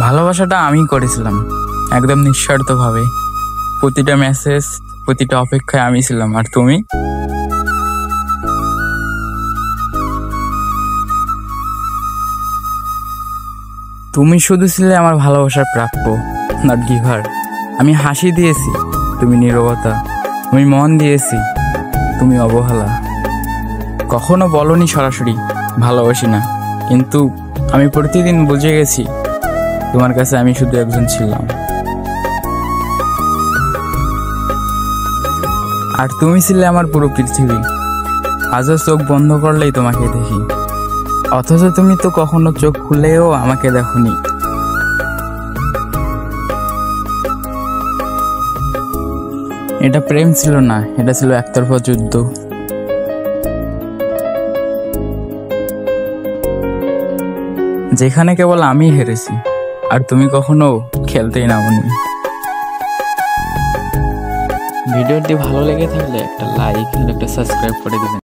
ভালোবাসাটা আমি করেছিলাম একদম নিঃস্বার্থভাবে। প্রতিটা মেসেজ, প্রতিটা অপেক্ষায় আমি ছিলাম। আর তুমি? তুমি শুধু ছিলে আমার ভালোবাসার প্রাপ্য, নট গিভার। আমি হাসি দিয়েছি, তুমি নীরবতা। আমি মন দিয়েছি, তুমি অবহেলা। কখনো বলনি সরাসরি ভালোবাসি না, কিন্তু আমি প্রতিদিন বুঝে গেছি তোমার কাছে আমি শুধু একজন ছিলাম। আর তুমি ছিলে আমার পুরো পৃথিবী। আজও চোখ বন্ধ করলেই তোমাকে দেখি, অথচ তুমি তো কখনো চোখ খুলেও আমাকে দেখোনি। এটা প্রেম ছিল না, এটা ছিল একতরফা যুদ্ধ। যেখানে কেবল আমি হেরেছি, আর তুমি কখনো খেলতেই নামোনি। ভিডিওটি ভালো লেগে থাকলে একটা লাইক আর একটা সাবস্ক্রাইব করে দেবেন।